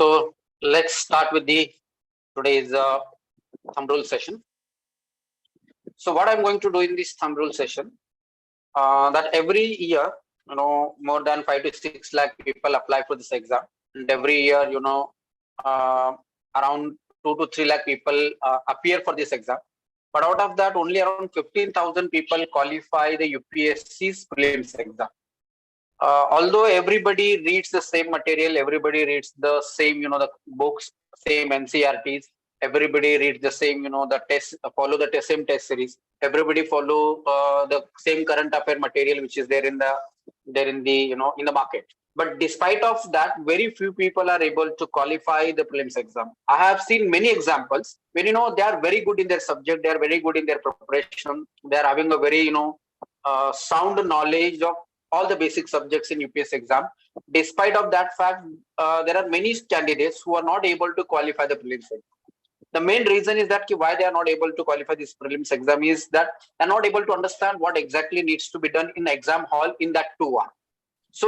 So let's start with the today's thumb rule session. So what I'm going to do in this thumb rule session, that every year, more than 5 to 6 lakh people apply for this exam, and every year, around 2 to 3 lakh people appear for this exam. But out of that, only around 15,000 people qualify the UPSC's prelims exam. Although everybody reads the same material, everybody reads the same, the books, same NCRTs, everybody reads the same, the test, follow the same test series. Everybody follow the same current affair material which is there in the in the market. But despite of that, very few people are able to qualify the prelims exam. I have seen many examples when they are very good in their subject, they are very good in their preparation, they are having a very sound knowledge of all the basic subjects in UPSC exam. Despite of that fact, there are many candidates who are not able to qualify the prelims exam. The main reason is that why they are not able to qualify this prelims exam is that they are not able to understand what exactly needs to be done in the exam hall in that 2 hours. So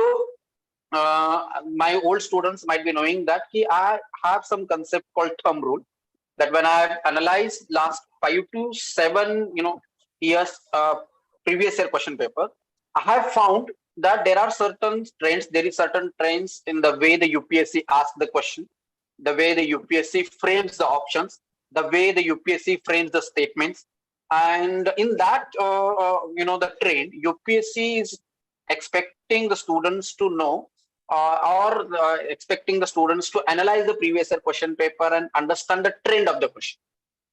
my old students might be knowing that I have some concept called thumb rule, that when I have analyzed last 5 to 7 years previous year question paper, I have found that there are certain trends. There is certain trends in the way the UPSC asks the question, the way the UPSC frames the options, the way the UPSC frames the statements, and in that the trend, UPSC is expecting the students to know or expecting the students to analyze the previous year question paper and understand the trend of the question.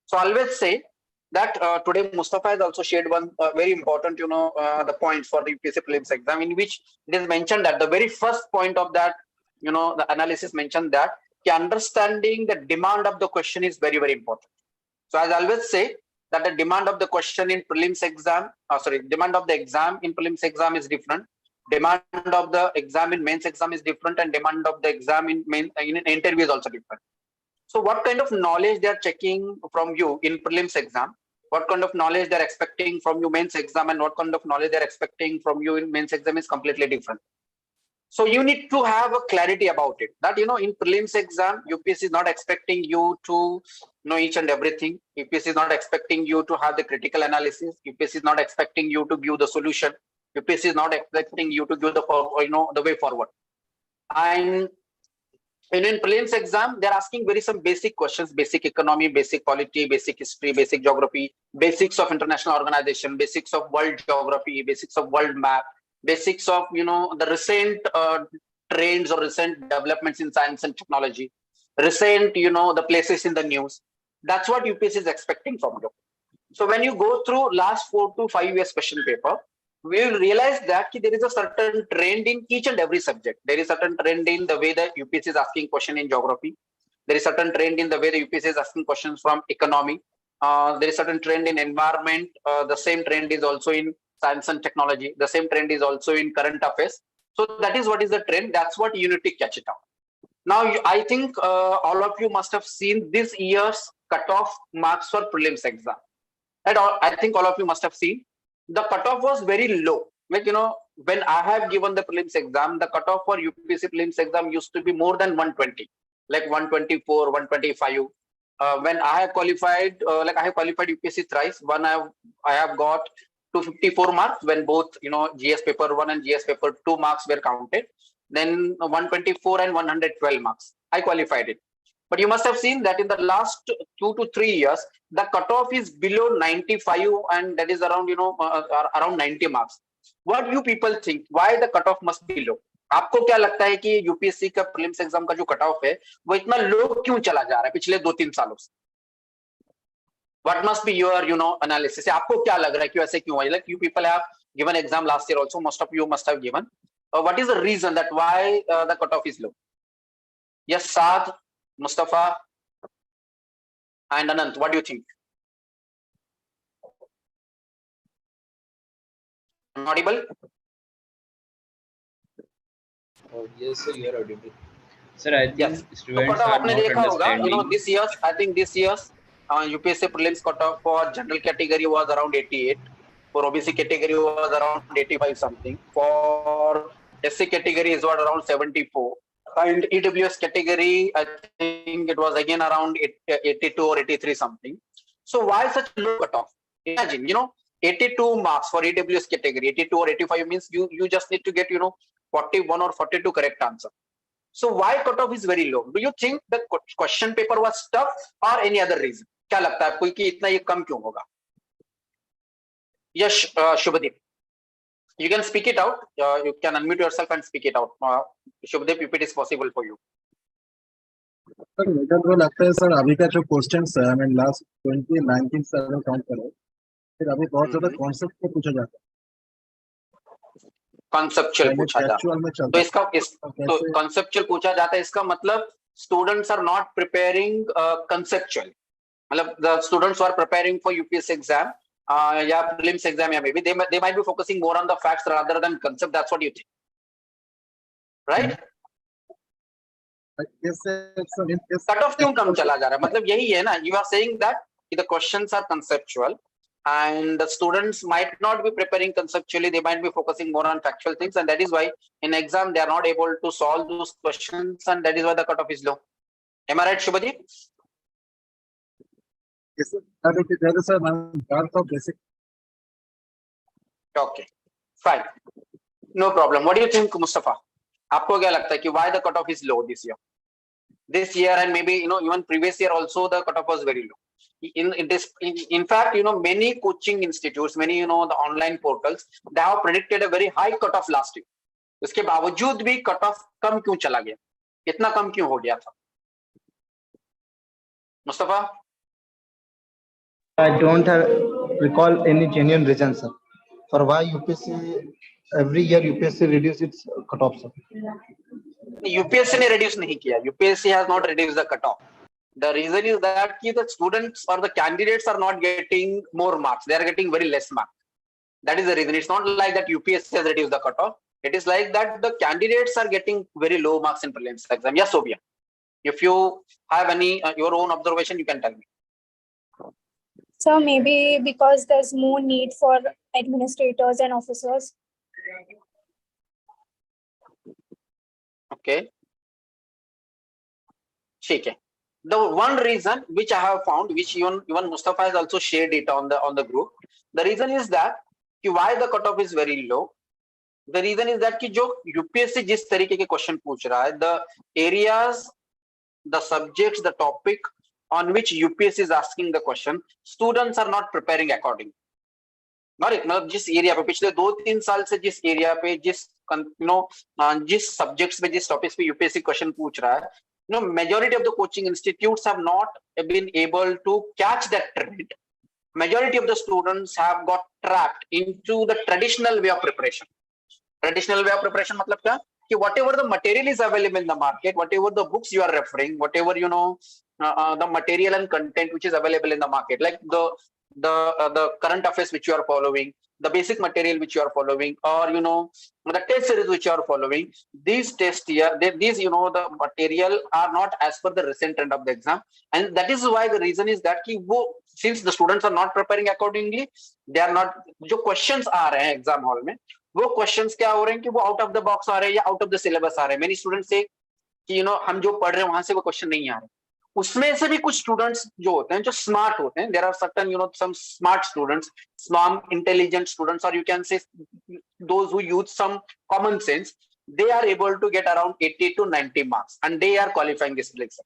So I always say that today Mustafa has also shared one very important, the points for the UPSC prelims exam, in which it is mentioned that the very first point of that, the analysis mentioned that understanding the demand of the question is very, very important. So as I always say that the demand of the question in prelims exam, demand of the exam in prelims exam is different. Demand of the exam in mains exam is different, and demand of the exam in interview is also different. So what kind of knowledge they are checking from you in prelims exam, what kind of knowledge they're expecting from you mains exam, and what kind of knowledge they're expecting from you in mains exam is completely different. So you need to have a clarity about it, that in prelims exam, UPSC is not expecting you to know each and everything. UPSC is not expecting you to have the critical analysis. UPSC is not expecting you to give the solution. UPSC is not expecting you to give the way forward. And in prelims exam, they're asking some basic questions: basic economy, basic polity, basic history, basic geography, basics of international organization, basics of world geography, basics of world map, basics of the recent trends or recent developments in science and technology, recent the places in the news. That's what UPSC is expecting from you. So when you go through last 4 to 5 years question paper, we will realize that there is a certain trend in each and every subject. There is a certain trend in the way the UPSC is asking question in geography. There is a certain trend in the way the UPSC is asking questions from economy. There is a certain trend in environment. The same trend is also in science and technology. The same trend is also in current affairs. So that is what is the trend. That's what you need to catch it out. Now, I think all of you must have seen this year's cutoff marks for prelims exam. And I think all of you must have seen the cutoff was very low. Like, when I have given the prelims exam, the cutoff for UPSC prelims exam used to be more than 120, like 124, 125. When I have qualified, I have qualified UPSC thrice. One I have got 254 marks when both GS paper 1 and GS paper 2 marks were counted. Then 124 and 112 marks. I qualified it. But you must have seen that in the last 2 to 3 years, the cutoff is below 95, and that is around around 90 marks. What you people think? Why the cutoff must be low? आपको क्या लगता है कि UPSC का prelims exam का जो cut off है वो इतना लो क्यों चला जा रहा है पिछले 2-3 सालों से? What must be your analysis? आपको क्या लग रहा है कि ऐसे क्यों? Like you people have given exam last year also. Most of you must have given. What is the reason that why the cutoff is low? Yes, Saad, Mustafa, and Anant, what do you think? I'm audible? Yes, sir, you are audible. Sir, I think yes. students are not understanding. This year's UPSC prelims cutoff for general category was around 88. For OBC category was around 85 something. For SC category is what around 74. And EWS category, I think it was again around 82 or 83 something. So why such low cutoff? Imagine, 82 marks for EWS category, 82 or 85 means you just need to get, 41 or 42 correct answer. So why cutoff is very low? Do you think the question paper was tough or any other reason? क्या लगता है आपको कि इतना ये कम क्यों होगा? Yes, Shubhadeep. You can speak it out. You can unmute yourself and speak it out. Shubhadeep, if it is possible for you. Sir मुझे तो लगता है सर अभी का जो क्वेश्चंस है, आई मीन लास्ट 2019 से अगर काउंट करें फिर अभी बहुत ज्यादा कॉन्सेप्ट पे पूछा जाता है, कॉन्सेप्चुअल पूछा जाता एक्चुअल में है। तो चलता तो कॉन्सेप्चुअल पूछा जाता है, इसका मतलब students are not preparing conceptual, मतलब the students are preparing for UPSC exam या प्रीलिम्स एग्जाम, या maybe they might be focusing more on the facts rather than concept. That's what you think, right? Cut off क्यों कम चला जा रहा है, मतलब यही है ना, you are saying that the questions are conceptual and the students might not be preparing conceptually, they might be focusing more on factual things, and that is why in exam they are not able to solve those questions, and that is why the cutoff is low. Am I right, Shubhadeep? Yes sir, that is a part of basic. Okay, fine, no problem. What do you think, Mustafa? आपको क्या लगता है कि why the cutoff is low this year and maybe even previous year also the cutoff was very low? In fact, many coaching institutes, many the online portals, they have predicted a very high cutoff last year. उसके बावजूद भी cutoff कम क्यों चला गया, इतना कम क्यों हो गया था? Mustafa? I don't recall any genuine reason, sir, for why UPSC every year UPSC reduce its cutoff, sir. UPSC ने reduce नहीं किया. UPSC has not reduced the cutoff. The reason is that the students or the candidates are not getting more marks. They are getting very less marks. That is the reason. It's not like that UPSC has reduced the cutoff. It is like that the candidates are getting very low marks in prelims exam. Yes, Sophia. If you have any your own observation, you can tell me. So maybe because there's more need for administrators and officers. Okay. ठीक है. The one reason which I have found, which even Mustafa has also shared it on the group, the reason is that why the cutoff is very low. The reason is that कि जो UPSC जिस तरीके के question पूछ रहा है, the areas, the subjects, the topic on which UPSC is asking the question, students are not preparing accordingly. मतलब जिस एरिया पे पिछले 2-3 साल से जिस एरिया पे जिस सब्जेक्ट्स पे जिस टॉपिक्स पे यूपीएससी क्वेश्चन पूछ रहा है, majority of the coaching institutes have not been able to catch that trend. Majority of the students have got trapped into the traditional way of preparation. Traditional way of preparation मतलब क्या कि whatever the material is available in the market, whatever the books you are referring, whatever the material and content which is available in the market, like the current affairs which you are following, the basic material which you are following, or the test series which you are following, these tests here, these the material are not as per the recent trend of the exam, and that is why the reason is that since the students are not preparing accordingly, they are not, जो questions आ रहे हैं exam hall में, वो questions क्या हो रहे हैं कि वो आउट ऑफ द बॉक्स आ रहे हैं या आउट ऑफ द सिलेबस आ रहे हैं. मेनी स्टूडेंट्स से कि हम जो पढ़ रहे हैं वहां से वो क्वेश्चन नहीं आ रहे. उसमें से भी कुछ स्टूडेंट्स जो होते हैं जो स्मार्ट होते हैं, there are certain some smart students, smart intelligent students, और you can say those who use some common sense, they are able to get around 80 to 90 marks and they are qualifying this exam.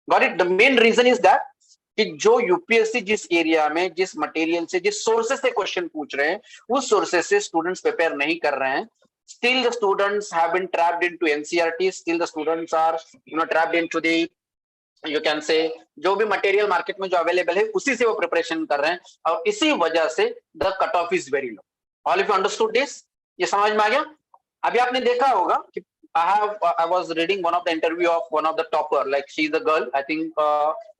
Got it? The main reason is that कि जो UPSC जिस area में जिस material से जिस sources से question पूछ रहे हैं उस सोर्सेस से स्टूडेंट्स प्रिपेयर नहीं कर रहे हैं. Still the students have been trapped into NCERT. Still the students are trapped into the, you can say, जो भी मटेरियल मार्केट में जो अवेलेबल है उसी से वो प्रिपरेशन कर रहे हैं, और इसी वजह से the cut off is very low. All of you understood this? ये समझ में आ गया? अभी आपने देखा होगा कि I was reading one of the interview of one of the topper, like she's a girl, I think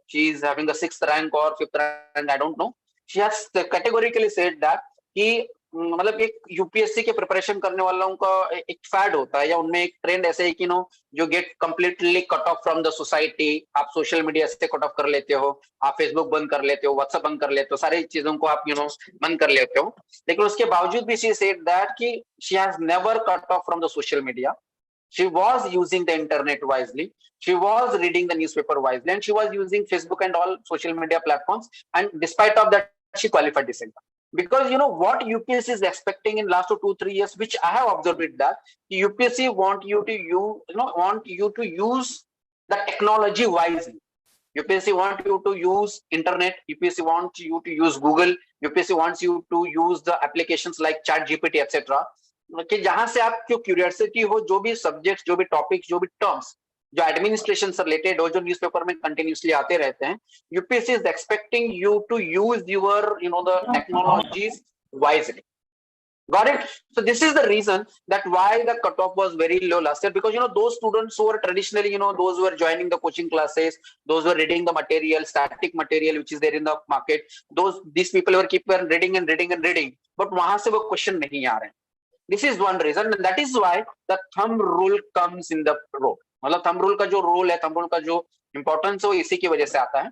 she is having the 6th rank or 5th rank, I don't know. She has categorically said that कि मतलब एक UPSC के preparation करने वालों का एक fed होता है या उनमें एक ट्रेंड ऐसे है कि जो get completely cut off from the society. आप सोशल मीडिया से कट ऑफ कर लेते हो, आप फेसबुक बंद कर लेते हो, व्हाट्सएप बंद कर लेते हो, सारी चीजों को आप बंद कर लेते हो. लेकिन उसके बावजूद भी शी सेड दैट कि she has never cut off from the social media. She was using the internet wisely. She was reading the newspaper wisely, and she was using Facebook and all social media platforms. And despite of that, she qualified this exam. Because you know what UPSC is expecting in last 2-3 years, which I have observed it, that UPSC want you to use the technology wisely. UPSC want you to use internet. UPSC wants you to use Google. UPSC wants you to use the applications like Chat GPT, etc. कि जहां से आपकी curiosity हो, जो भी subjects, जो भी topics, जो भी टर्म्स जो एडमिनिस्ट्रेशन से रिलेटेड हो, जो न्यूज़पेपर में कंटिन्यूअसली आते रहते हैं, UPSC is expecting you to use your the technologies wisely. Got it? So this is the reason that why the cutoff was very low last year, because those students who were traditionally, those who were joining the coaching classes, those who were reading the material, static material which is there in the market, these people were keep reading and reading and reading, but वहां से वो question नहीं आ रहे हैं. This is one reason, and that is why the thumb rule comes in the role. मतलब thumb rule का जो role है, thumb rule का जो इंपॉर्टेंस है, वो इसी की वजह से आता है.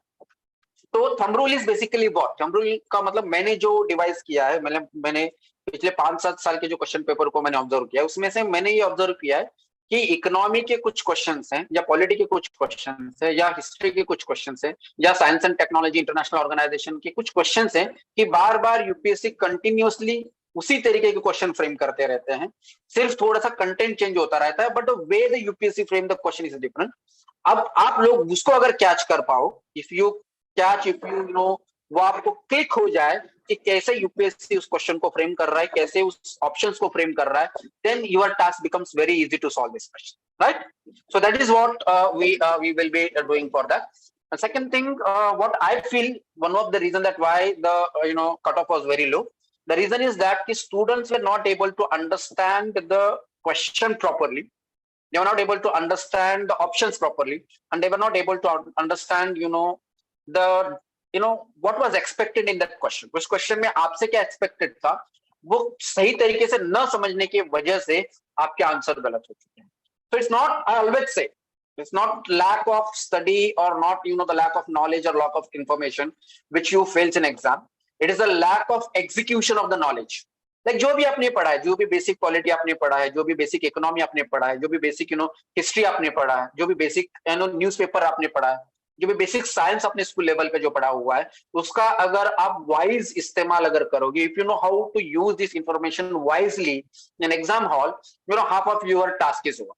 तो thumb rule is basically what? Thumb rule का मतलब मैंने जो डिवाइस किया है, मैंने पिछले 5-7 साल के जो क्वेश्चन पेपर को मैंने ऑब्जर्व किया है, उसमें से मैंने ये ऑब्जर्व किया है कि इकोनॉमी के कुछ क्वेश्चंस हैं, या पॉलिटी के कुछ क्वेश्चंस हैं, या हिस्ट्री के कुछ क्वेश्चंस हैं, या science and technology international organisation के कुछ क्वेश्चंस हैं, कि बार बार यूपीएससी कंटिन्यूअसली उसी तरीके के क्वेश्चन फ्रेम करते रहते हैं. सिर्फ थोड़ा सा कंटेंट चेंज होता रहता है, but the way the UPSC frame the question is different. अब आप लोग उसको अगर कैच कर पाओ, इफ यू वो आपको क्लिक हो जाए कि कैसे यूपीएससी उस क्वेश्चन को फ्रेम कर रहा है, कैसे उस ऑप्शंस को फ्रेम कर रहा है, then your task becomes very easy to solve this question, right? So that is what we will be doing for that. And second thing, what I feel, one of the reason that why the cutoff was very low, the reason is that the students were not able to understand the question properly. They were not able to understand the options properly, and they were not able to understand the what was expected in that question. उस question में आपसे क्या expected था, वो सही तरीके से न समझने की वजह से आपके आंसर गलत हो चुके हैं. So it's not, I always say, it's not lack of study or not the lack of knowledge or lack of information which you fails in exam. It is a lack of execution of the knowledge. Like जो भी आपने पढ़ा है, जो भी basic polity आपने पढ़ा है, जो भी बेसिक इकोनॉमी आपने पढ़ा है, जो भी बेसिक हिस्ट्री आपने पढ़ा है, जो भी बेसिक न्यूज़पेपर आपने पढ़ा है, जो भी बेसिक साइंस अपने स्कूल लेवल पे जो पढ़ा हुआ है, उसका अगर आप वाइज इस्तेमाल अगर करोगे, if you know how to use this information wisely in exam hall, half of your task is over.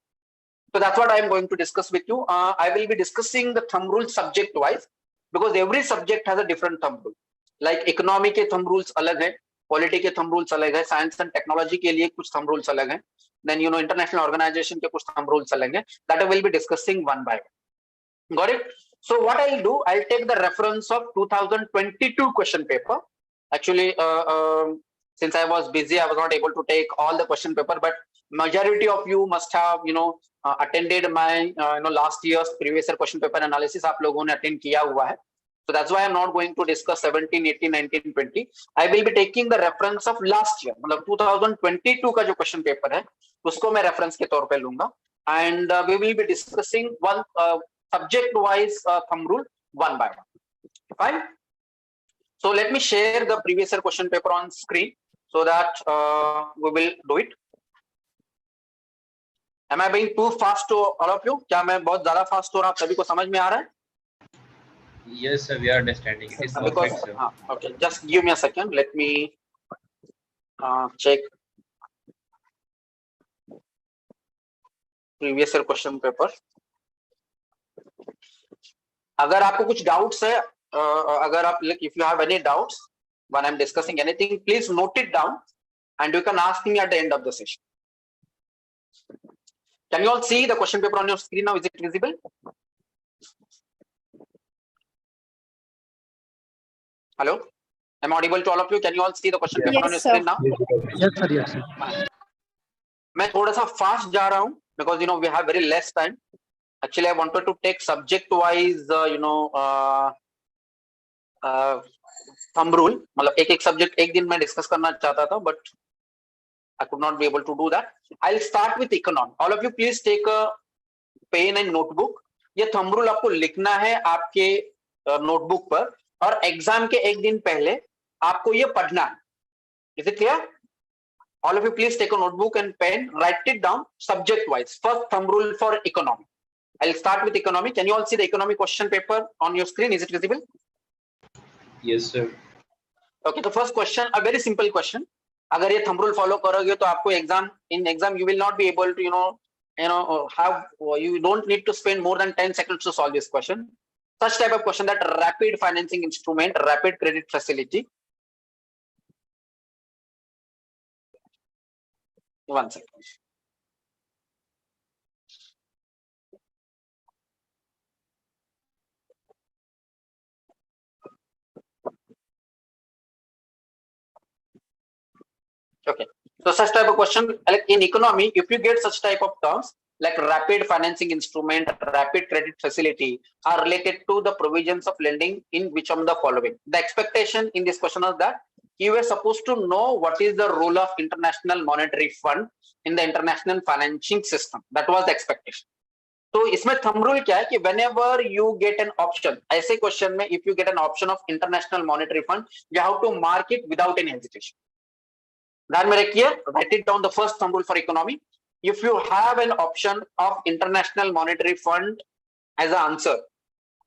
So that's what I am going to discuss with you. I will be discussing the thumb rule subject wise, because every subject has a different thumb rule. Like economy के thumb rules अलग है, polity के thumb rules अलग है, science and technology के लिए कुछ thumb rules अलग हैं, देन इंटरनेशनल ऑर्गेनाइजेशन के कुछ थंब रूल्स अलग हैं. That I will be discussing one by one. Got it? So what I'll do, I'll take the reference of 2022 question paper. Actually, since I was busy, I was not able to take all the question paper, but majority of you must have attended my last year's previous year question paper analysis. आप लोगों ने attend किया हुआ है. So that's why I'm not going to discuss 17, 18, 19, 20. I will be taking the reference of last year. मतलब 2022 का जो question paper है, उसको मैं reference के तौर पे लूंगा. And we will be discussing one subject wise thumb rule one by one. Fine. So let me share the previous year question paper on screen so that we will do it. Am I being too fast to all of you? क्या मैं बहुत ज़्यादा fast हो रहा हूँ? सभी को समझ में आ रहा है? Yes, sir, we are understanding. It is perfect, sir. Okay, just give me a second. Let me check previous year question paper. अगर आपको कुछ डाउट्स है, अगर आप if you have any doubts when I'm discussing anything, please note it down and you can ask me at the end of the session. Can you all see the question paper on your screen now? Is it visible? Hello, am I audible to all of you? Can you all see the question paper on your screen now? Yes, sir. Yes, sir. मैं थोड़ा सा fast जा रहा हूँ because we have very less time. Actually, I wanted to take subject wise thumb rule. मतलब एक subject एक दिन में डिस्कस करना चाहता था, but I could not be able to do that. I'll start with economy. All of you please take a pen and notebook. ये thumb rule आपको लिखना है आपके नोटबुक पर, और एग्जाम के एक दिन पहले आपको ये पढ़ना है. Is it clear? All of you please take a notebook and pen, write it down subject wise. First thumb rule for economy. I'll start with economy. Can you all see the economy question paper on your screen? Is it visible? Yes, sir. Okay, the first question, a very simple question. अगर ये thumb rule follow करोगे तो आपको in exam you will not be able to you don't need to spend more than 10 seconds to solve this question. Such type of question, that rapid financing instrument, rapid credit facility. One second. Okay, so such type of question, like in economy, if you get such type of terms like rapid financing instrument, rapid credit facility are related to the provisions of lending in which of the following. The expectation in this question is that you were supposed to know what is the role of International Monetary Fund in the international financing system. That was the expectation. तो इसमें thumb rule क्या है कि whenever you get an option, ऐसे question में if you get an option of International Monetary Fund, you have to mark it without any hesitation. ध्यान में रखिए, write it down, the first thumb rule for economy. If you have an option of International Monetary Fund as an answer,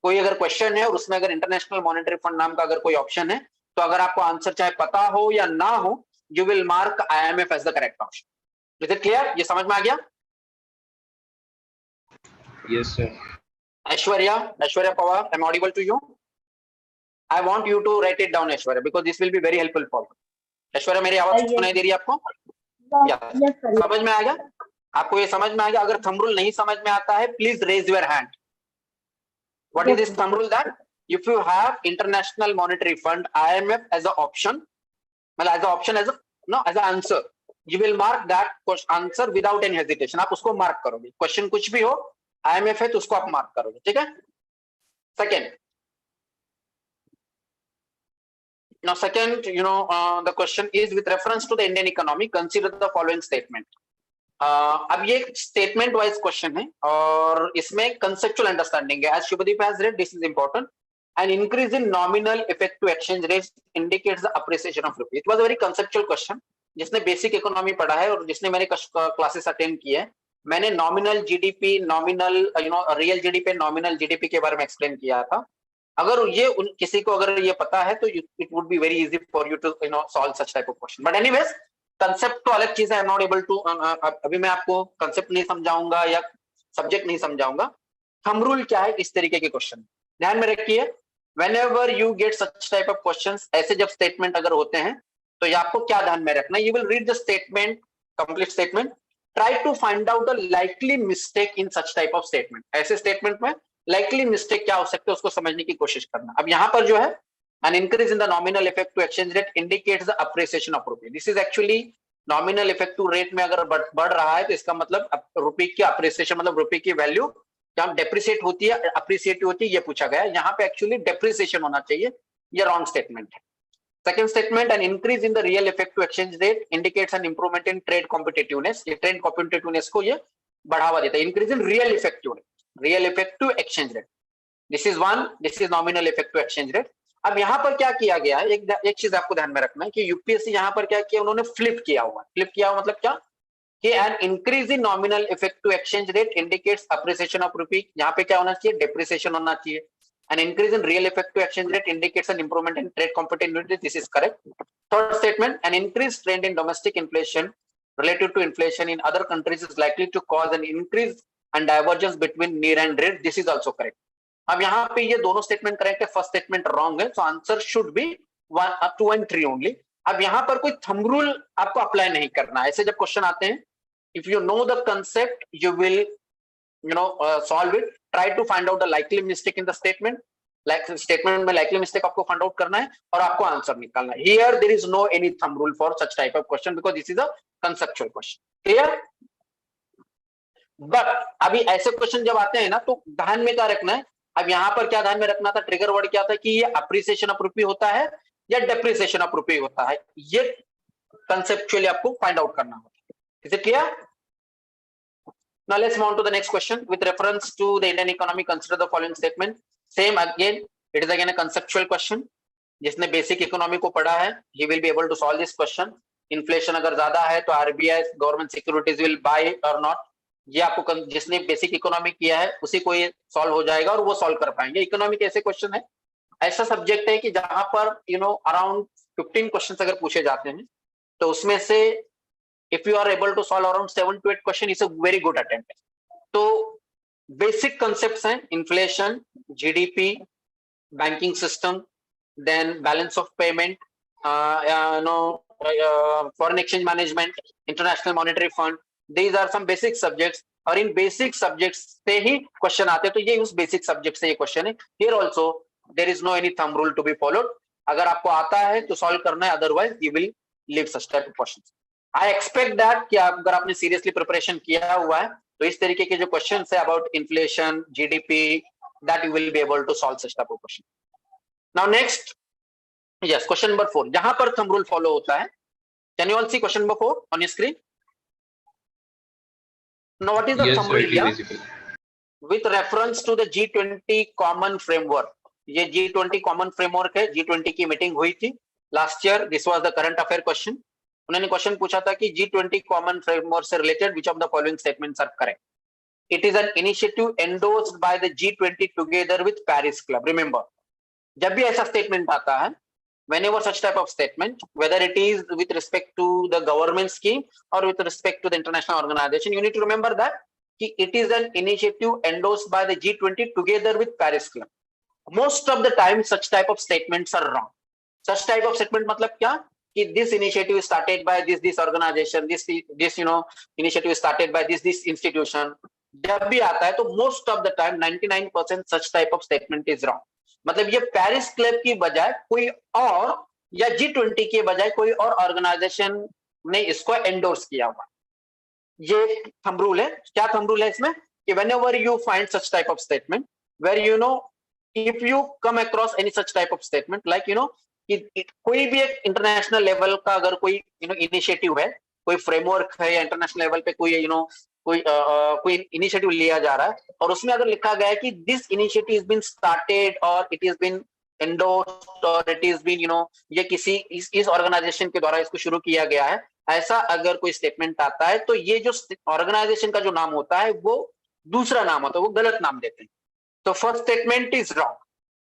कोई अगर question है और उसमें अगर international monetary fund नाम का अगर कोई ऑप्शन है, तो अगर आपको आंसर चाहे पता हो या ना हो, you will mark IMF as the correct option. Is it clear? ये समझ में आ गया? Yes, sir. Aishwarya Pawar, I'm audible to you? I want you to write it down, Aishwarya, because this will be very helpful for you. Aishwarya, मेरी आवाज सुनाई दे रही है आपको? Yes, sir. समझ में आ गया? आपको ये समझ में आ गया? अगर थंब रूल नहीं समझ में आता है, please raise your hand. What is this thumb rule? That if you have International Monetary Fund, IMF as an option, well, as an option, as an answer, you will mark that answer without any hesitation. आप उसको mark करोगे. Question कुछ भी हो, IMF है तो उसको आप mark करोगे. ठीक है? Second. Now, second, the question is with reference to the Indian economy. Consider the following statement. अब ये स्टेटमेंट वाइज क्वेश्चन है और इसमें कंसेप्चुअल अंडरस्टैंडिंग है. As Shubhdeep has read, this is important. An increase in nominal effective exchange rate indicates the appreciation of rupee. It was a very conceptual question. जिसने basic economy पढ़ा है और जिसने मेरे क्लासेस अटेंड किए हैं, मैंने nominal GDP, nominal real GDP, nominal GDP के बारे में एक्सप्लेन किया था. अगर ये किसी को अगर ये पता है तो it would be very easy for you to solve such type of question. But anyways, concept तो अलग चीज है. I am not able to, अभी मैं आपको कंसेप्ट नहीं समझाऊंगा या सब्जेक्ट नहीं समझाऊंगा. थंब रूल क्या है इस तरीके के क्वेश्चन, ध्यान में रखिए. Whenever you get such type of questions, ऐसे जब स्टेटमेंट अगर होते हैं तो ये आपको क्या ध्यान में रखना है. You will read the statement, complete statement, try to find out the likely mistake in such type of statement. ऐसे स्टेटमेंट में लाइकली मिस्टेक क्या हो सकते हैं उसको समझने की कोशिश करना. अब यहाँ पर जो है, an increase in the nominal effective exchange rate indicates the appreciation of rupee. This is actually nominal effective rate में अगर बढ़ रहा है तो इसका मतलब रुपये की अप्रिसिएशन, मतलब रुपये की वैल्यू जहाँ डेप्रिसिएट होती है, अप्रिसिएट होती है, ये पूछा गया है. यहाँ पे एक्चुअली डेप्रिसिएशन होना चाहिए. ये रॉन्ग स्टेटमेंट है. Second statement, an increase in the real effective exchange rate indicates an improvement in trade competitiveness. ये ट्रेड कॉम्पिटिटिवनेस को ये बढ़ावा देता है. Increase in real effective rate, real effective exchange rate. This is one, this is nominal effective exchange rate. अब यहाँ पर क्या किया गया है, एक चीज आपको ध्यान में रखना है कि यूपीएससी यहाँ पर क्या किया, उन्होंने फ्लिप किया हुआ. फ्लिप किया हुआ मतलब क्या कि an increase in nominal effective exchange rate indicates appreciation of rupee. यहाँ पे क्या होना चाहिए, डेप्रिसिएशन होना चाहिए. An increase in real effective exchange rate indicates an improvement in trade competitiveness. This is correct. Third statement, an increase trend in domestic inflation relative to inflation in other countries is likely to cause an increase and divergence between near and rate. This is also correct. अब यहाँ पे ये दोनों statement correct है, first statement wrong है. So answer should be 2 and 3 only. अब यहाँ पर कोई थंब रूल आपको अप्लाई नहीं करना. ऐसे जब क्वेश्चन आते हैं, if you know the concept you will solve it. Try to find out the likely mistake in the statement. Statement में लाइकली मिस्टेक आपको फाइंड आउट करना है और आपको आंसर निकालना है. Here there is no any thumb rule for such type of question because this is a conceptual question. Clear? But अभी ऐसे क्वेश्चन जब आते हैं ना तो ध्यान में क्या रखना है. अब यहाँ पर क्या ध्यान में रखना था, ट्रिगर वर्ड क्या था कि ये अप्रिसिएशन ऑफ रुपी होता है या डेप्रिसिएशन ऑफ रुपी होता है. ये कंसेप्चुअली आपको फाइंड आउट करना होता है. Is it clear? Now let's move on to the next question. With reference to the Indian economy, consider the following statement. Same again, it is again a conceptual question. जिसने basic economy को पढ़ा है, he will be able to solve this question. Inflation अगर ज्यादा है तो RBI government securities will buy और not, ये आपको जिसने बेसिक इकोनॉमी किया है उसी को ये सॉल्व हो जाएगा और वो सॉल्व कर पाएंगे। इकोनॉमिक ऐसे क्वेश्चन है, ऐसा सब्जेक्ट है कि जहां पर अराउंड 15 क्वेश्चन अगर पूछे जाते हैं तो उसमें से if you are able to solve around 7 to 8 question is a very good attempt. तो बेसिक कंसेप्ट्स हैं inflation, GDP, banking system, then balance of payment, foreign exchange management, international monetary fund, these are some basic subjects और इन basic subjects से ही question आते हैं। तो ये उस basic subject से ये क्वेश्चन है। Here also there is no any thumb rule to be followed, अगर आपको आता है तो सॉल्व करना है, otherwise you will leave such type of questions. I expect that कि अगर आपने सीरियसली प्रिपरेशन किया हुआ है तो इस तरीके के जो क्वेश्चंस है about inflation, GDP, that you will be able to solve such type of question. Now next, yes, question number 4, जहां पर thumb rule follow होता है। Can you all see question number 4 on your screen? Now what is the Yes, thumb sir, rule it is here? visible. With reference to the G20 common framework, ये G20 common framework है, G20 की meeting हुई थी last year, this was the current affair question. उन्होंने question पूछा था कि G20 common framework से related which of the following statements are correct? It is an initiative endorsed by the G20 together with Paris Club. Remember, जब भी ऐसा statement आता है, whenever such type of statement, whether it is with respect to the government scheme or with respect to the international organization, you need to remember that it is an initiative endorsed by the G20 together with Paris Club. Most of the time such type of statements are wrong. Such type of statement मतलब क्या कि this initiative is started by this organization, this initiative is started by this institution, जब भी आता है तो most of the time 99% such type of statement is wrong. मतलब ये पेरिस क्लब की बजाय कोई और या G20 के बजाय कोई और ऑर्गेनाइजेशन ने इसको एंडोर्स किया हुआ। ये थंब रूल है। क्या थंब रूल है इसमें कि whenever you find such type of statement where if you come across any such type of statement like कि कोई भी एक इंटरनेशनल लेवल का अगर कोई इनिशिएटिव है, कोई फ्रेमवर्क है या इंटरनेशनल लेवल पे कोई इनिशिएटिव लिया जा रहा है और उसमें अगर लिखा गया है कि this initiative is been started और इट इज बीन एंडोर्स्ड और इट इज बीन ये किसी इस ऑर्गेनाइजेशन के द्वारा इसको शुरू किया गया है, ऐसा अगर कोई स्टेटमेंट आता है तो ये जो ऑर्गेनाइजेशन का जो नाम होता है वो दूसरा नाम होता है, वो गलत नाम देते हैं। तो first statement is wrong.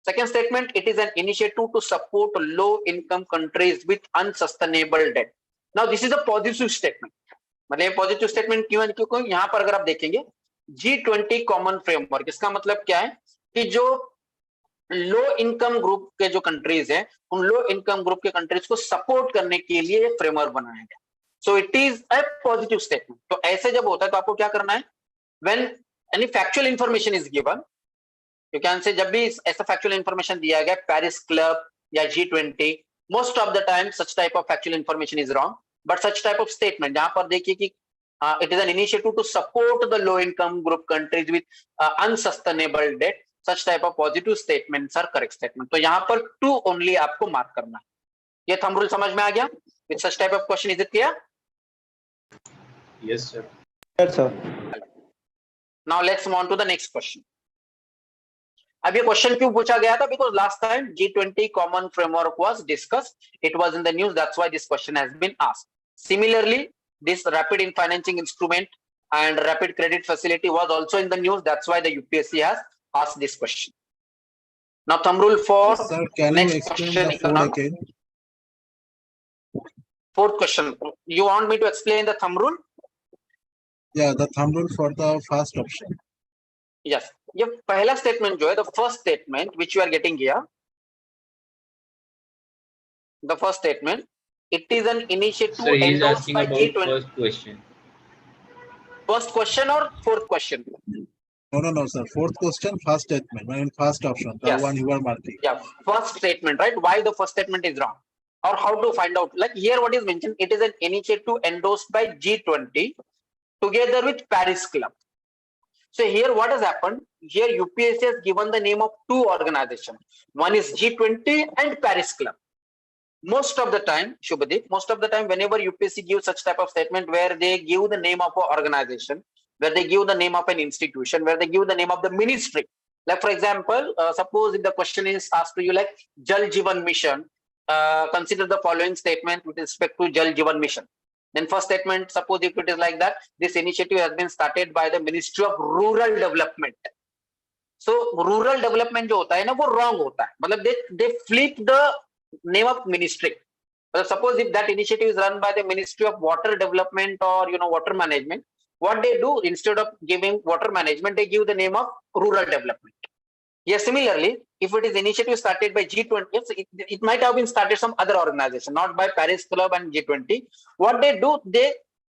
Second statement, it is an initiative to support low-income countries with unsustainable debt. Now, this is a positive statement. मतलब पॉजिटिव स्टेटमेंट क्यों है? क्योंकि यहाँ पर अगर आप देखेंगे G20 कॉमन फ्रेमवर्क, इसका मतलब क्या है कि जो लो इनकम ग्रुप के जो कंट्रीज हैं, उन लो इनकम ग्रुप के कंट्रीज को सपोर्ट करने के लिए एक फ्रेमवर्क बनाया गया। So it is a positive statement. तो ऐसे जब होता है तो आपको क्या करना है, when any factual information is given, you can से जब भी ऐसा फैक्चुअल इंफॉर्मेशन दिया गया पेरिस क्लब या G20, most of the time such type of factual information is wrong, but such type of statement जहां पर देखिए कि it is an initiative to support the low income group countries with unsustainable debt, such type of positive statements are correct statement. तो यहाँ पर 2 only आपको mark करना है। ये थंब रूल समझ में आ गया? With such type of question is it clear? Yes, sir. Yes, sir. Now let's move on to the next question. अब ये क्वेश्चन क्यों पूछा गया था? Because last time G20 common framework was discussed, it was in the news, that's why this question has been asked. Similarly this rapid in financing instrument and rapid credit facility was also in the news, that's why the UPSC has asked this question. Now thumb rule for Sir, can you next explain question the 4 again? Fourth question, you want me to explain the thumb rule? Yeah, the thumb rule for the first option. Yes, ये पहला statement जो है, the first statement which you are getting here, the first statement, it is an initiative Sir, he is endorsed asking by about G20. first question. First question or fourth question? No, sir. Fourth question, first statement. I mean, first option, the Yes. one you are marking. Yeah, first statement, right? Why the first statement is wrong, or how to find out? Like here, what is mentioned? It is an initiative endorsed by G20 together with Paris Club. So here, what has happened? Here, UPSC has given the name of 2 organizations. One is G20 and Paris Club. Most of the time, Shubhadeep, most of the time, whenever UPSC gives such type of statement where they give the name of an organization, where they give the name of an institution, where they give the name of the ministry. Like for example, suppose if the question is asked to you like Jal Jeevan Mission, consider the following statement with respect to Jal Jeevan Mission. Then first statement, suppose if it is like that, this initiative has been started by the Ministry of Rural Development. So rural development जो होता है ना वो wrong होता है, मतलब they flip the name of ministry. Suppose if that initiative is run by the Ministry of Water Development or water management, what they do, instead of giving water management, they give the name of rural development. Yes, similarly, if it is initiative started by G20, it might have been started some other organization, not by Paris Club and G20. What they do,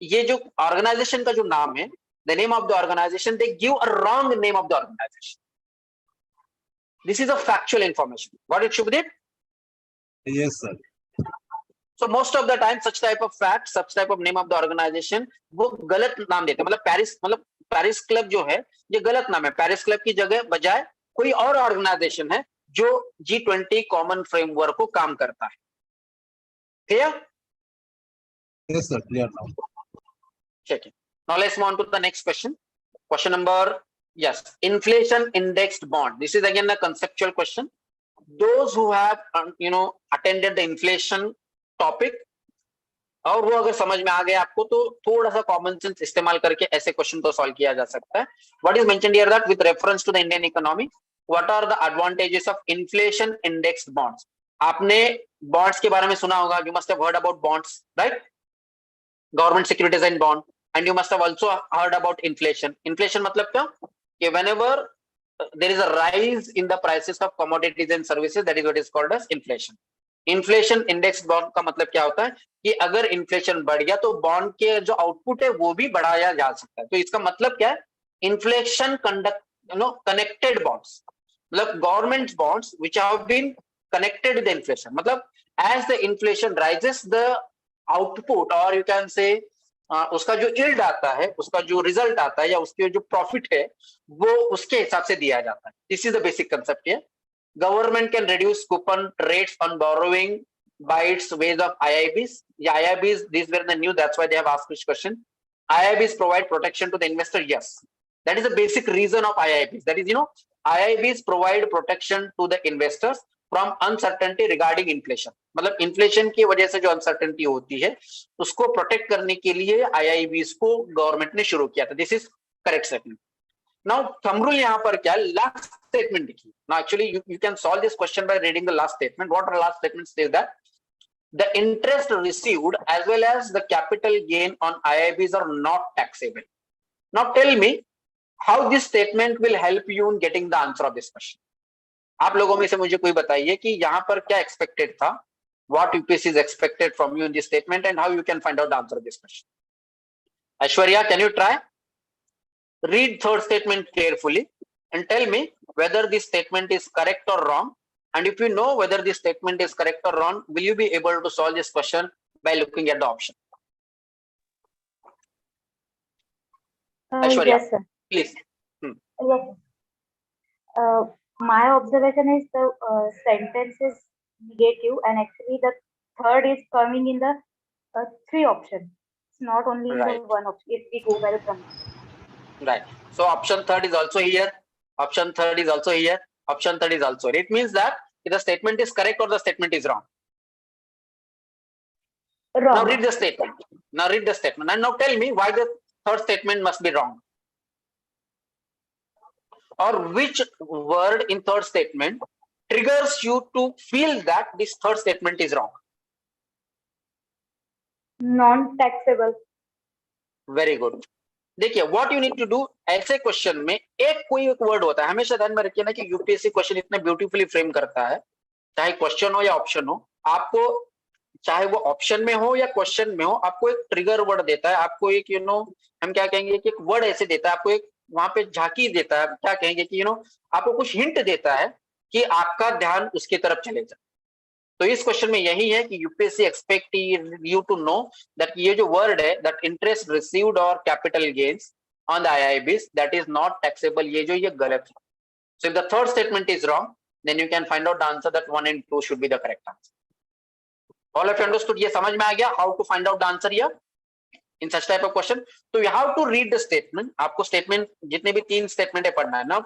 ये जो organization का जो नाम है, the name of the organization, they give a wrong name of the organization. This is a factual information. What it should be? Yes, sir. So most of the time, such type of fact, such type of name of the organization, वो गलत नाम देते हैं. मतलब Paris club जो है, ये गलत नाम है. पेरिस क्लब की जगह बजाय कोई और ऑर्गेनाइजेशन है जो G20 कॉमन फ्रेमवर्क को काम करता है. Clear? Yes, sir. Clear now. Check it. Now let's move on to the next question. Question number, yes, inflation indexed bond. This is again a conceptual question. Those who have attended the inflation topic और वो अगर समझ में आ गया आपको तो थोड़ा सा कॉमन सेंस इस्तेमाल करके ऐसे क्वेश्चन को सॉल्व किया जा सकता है. What is mentioned here that with reference to the Indian economy, what are the advantages of inflation indexed bonds. आपने बॉन्ड्स के बारे में सुना होगा. You must have heard about bonds, right? Government securities and bond. And you must have also heard about inflation. Inflation मतलब क्या? कि whenever there is a rise in the prices of commodities and services, that is what is called as inflation. Inflation index bond का मतलब क्या होता है कि अगर इन्फ्लेशन बढ़ गया तो बॉन्ड के जो आउटपुट है वो भी बढ़ाया जा सकता है. तो इसका मतलब क्या है? इन्फ्लेशन कनेक्टेड बॉन्ड्स, मतलब government bonds which have been connected with inflation. मतलब as the inflation rises the output और यू कैन से उसका जो यील्ड आता है, उसका जो रिजल्ट आता है या उसके जो प्रॉफिट है वो उसके हिसाब से दिया जाता है. This is the basic concept here. Government can reduce coupon rates on borrowing by its ways of IIBs. Yeah, IIBs, these were the new, that's why they have asked this question. IIBs provide protection to the investor. Yes, that is the basic reason of IIBs. That is, IIBs provide protection to the investors from uncertainty regarding inflation. मतलब inflation की वजह से जो uncertainty होती है उसको protect करने के लिए IIBs को government ने शुरू किया था. This is correct statement. Now thumb rule यहाँ पर क्या? Last statement देखिए. Now actually you can solve this question by reading the last statement. What are last statements? Says that the interest received as well as the capital gain on IIBs are not taxable. Now tell me how this statement will help you in getting the answer of this question. आप लोगों में से मुझे कोई बताइए कि यहाँ पर क्या expected था? What UPSC is expected from you in this statement and how you can find out the answer of this question. Aishwarya, can you try? Read third statement carefully and tell me whether this statement is correct or wrong. And if you know whether this statement is correct or wrong, will you be able to solve this question by looking at the option? Aishwarya, Yes, sir. please. Yes. My observation is the sentence is negative, and actually the third is coming in the three options. It's not only in Right. the one option. If we go by the premise. Right. So option third is also here. Option third is also here. Option third is also here. It means that the statement is correct or the statement is wrong. Wrong. Now read the statement. Now read the statement and now tell me why the third statement must be wrong. Or which word in third statement triggers you to feel that this third statement is wrong. Non-taxable. Very good. देखिए what you need to do, ऐसे question में कोई एक word होता है. हमेशा ध्यान में रखिए ना कि यूपीएससी क्वेश्चन इतने ब्यूटीफुली फ्रेम करता है, चाहे क्वेश्चन हो या ऑप्शन हो, आपको चाहे वो ऑप्शन में हो या क्वेश्चन में हो, आपको एक ट्रिगर वर्ड देता है. आपको एक हम क्या कहेंगे कि एक वर्ड ऐसे देता है, आपको एक वहां पे झांकी देता है. क्या कहेंगे कि आपको कुछ हिंट देता है कि आपका ध्यान उसकी तरफ चले जाए. तो इस क्वेश्चन में यही है कि UPSC expect you to know that ये जो वर्ड है दैट इंटरेस्ट रिसीव्ड और capital gains on the IIBs that is not taxable, ये गलत है. So if the third statement is wrong then you can find out the answer that 1 and 2 should be the correct answer. All of you understood? ये समझ में आ गया how to find out the answer here in such type of question. तो you have to read the statement. आपको statement जितने भी 3 statement है पढ़ना है ना.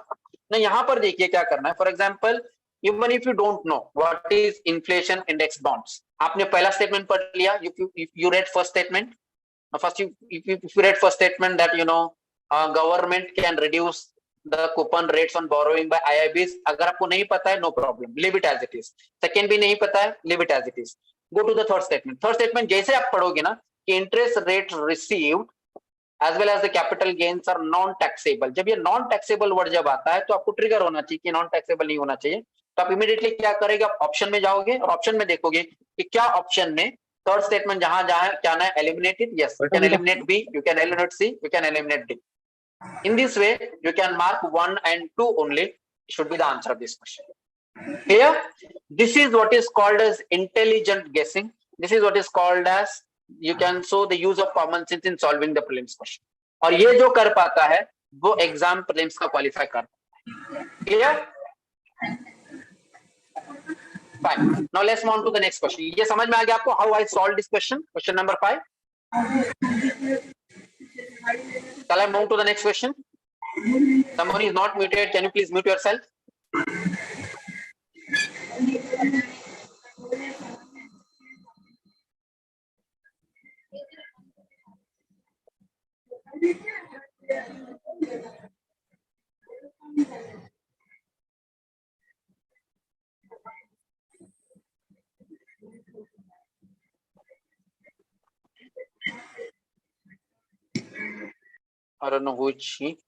यहाँ पर देखिए क्या करना है. For example even if you don't know what is inflation index bonds. आपने पहला statement पढ़ लिया. If you read first statement, first if you read first statement that government can reduce the coupon rates on borrowing by IIBs. अगर आपको नहीं पता है, no problem, leave it as it is. Second भी नहीं पता है, leave it as it is. Go to the third statement. Third statement जैसे आप पढ़ोगे ना कि interest rate received as well as the capital gains are non-taxable. जब ये non-taxable वर्ड जब आता है तो आपको ट्रिगर होना चाहिए कि non-taxable नहीं होना चाहिए. तो आप इमीडिएटली क्या करेंगे, आप ऑप्शन में जाओगे और ऑप्शन में देखोगे कि क्या ऑप्शन में थर्ड स्टेटमेंट जहां जहां क्या ना eliminated. Yes, you can eliminate B, you can eliminate C, you can eliminate D. In this way, you can mark 1 and 2 only should be the answer of this question. Here, this is what is called as intelligent guessing. This is what is called as, you can show the use of common sense in solving the prelims question. और ये जो कर पाता है वो exam prelims का qualify कर पाता है. Clear? Fine. Now let's move on to the next question. ये समझ में आ गया आपको how I solved this question? Question number 5. Shall I move to the next question? Someone is not muted. Can you please mute yourself? I don't know which he.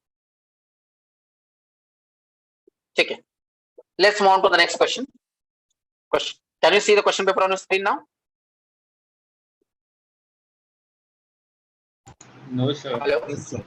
Okay. Let's move on to the next question. Can you see the question paper on the screen now? No, sir. Hello. Yes, sir.